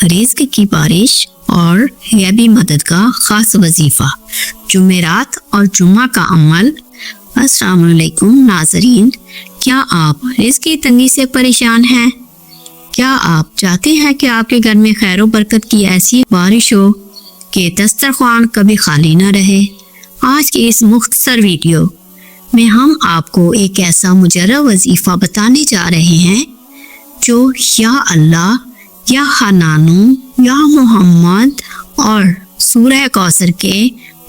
रिज़्क़ की बारिश और गैबी मदद का ख़ास वजीफ़ा, जुमेरात और जुम्मा का अमल। अस्सलाम वालेकुम नाज़रीन, क्या आप रिज़्क़ की तंगी से परेशान हैं? क्या आप चाहते हैं कि आपके घर में खैर व बरकत की ऐसी बारिश हो कि दस्तरख्वान कभी खाली ना रहे? आज की इस मुख्तसर वीडियो में हम आपको एक ऐसा मुजर्रब वजीफ़ा बताने जा रहे हैं जो या अल्लाह, या हन्नानु, या मोहम्मद और सूरह कौसर के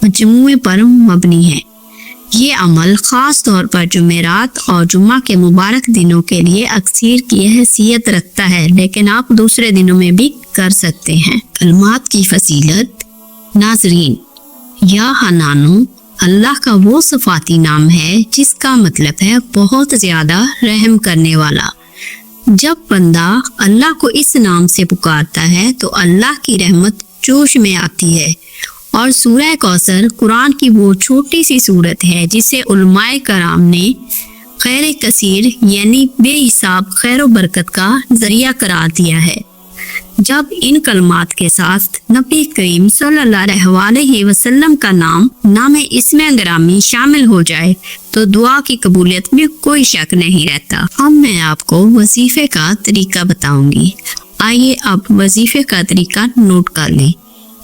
मजमूए पर मबनी है। ये अमल ख़ास तौर पर जुमेरात और जुम्मा के मुबारक दिनों के लिए अक्सर की हैसियत रखता है, लेकिन आप दूसरे दिनों में भी कर सकते हैं। कलमात की फसीलत। नाजरीन, या हन्नानु अल्लाह का वो सफ़ाती नाम है जिसका मतलब है बहुत ज़्यादा रहम करने वाला। जब बंदा अल्लाह को इस नाम से पुकारता है तो अल्लाह की रहमत जोश में आती है। और सूरह कौसर कुरान की वो छोटी सी सूरत है जिसे उलमाए कराम ने खैर कसीर यानी बेहिसाब खैर व बरकत का जरिया करार दिया है। जब इन कलमात के साथ नबी करीम सल्लल्लाहु अलैहि वसल्लम का नाम इसमें ग्रामी शामिल हो जाए तो दुआ की कबूलियत में कोई शक नहीं रहता। अब मैं आपको वजीफे का तरीका बताऊंगी। आइए अब वजीफे का तरीका नोट कर लें।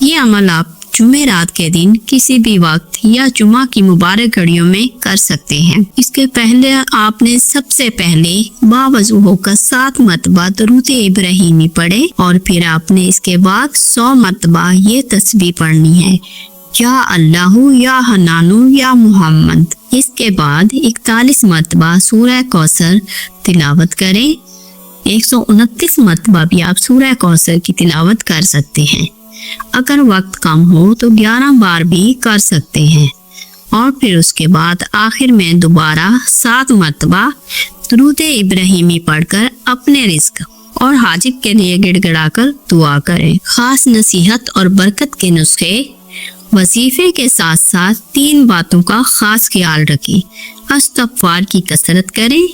ये अमल आप जुमेरात के दिन किसी भी वक्त या जुमा की मुबारक घड़ियों में कर सकते हैं। इसके पहले आपने सबसे पहले बावजू होकर 7 मरतबा दरूद इब्राहिमी पढ़े और फिर आपने इसके बाद 100 मरतबा ये तस्बीह पढ़नी है, या अल्लाहु, या हन्नानु, या मोहम्मद। इसके बाद 41 मरतबा सूरह कौसर तिलावत करें। 129 मरतबा भी आप सूरह कौसर की तिलावत कर सकते हैं। अगर वक्त कम हो तो 11 बार भी कर सकते हैं। और फिर उसके बाद आखिर में दोबारा 7 मरतबा दरूद इब्राहिमी पढ़कर अपने रिज़्क़ और हाजिब के लिए गिड़गिड़ाकर दुआ करें। खास नसीहत और बरकत के नुस्खे। वजीफे के साथ साथ 3 बातों का खास ख्याल रखें। इस्तिग़फ़ार की कसरत करें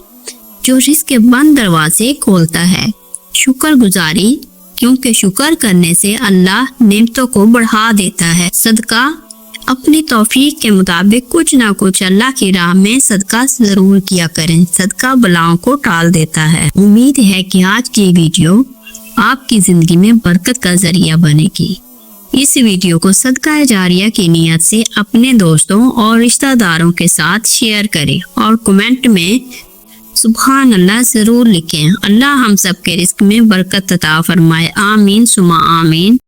जो रिज़्क़ के बंद दरवाजे खोलता है। शुक्रगुजारी, क्योंकि शुक्र करने से अल्लाह नेमतों को बढ़ा देता है। सदका, अपनी तौफीक के मुताबिक कुछ ना कुछ अल्लाह की राह में सदका जरूर किया करें। सदका बलाओं को टाल देता है। उम्मीद है कि आज की वीडियो आपकी जिंदगी में बरकत का जरिया बनेगी। इस वीडियो को सदका जारिया की नियत से अपने दोस्तों और रिश्तेदारों के साथ शेयर करें और कमेंट में सुभान अल्लाह जरूर लिखें। अल्लाह हम सब के रिज़्क़ में बरकत अता फरमाए। आमीन सुमा आमीन।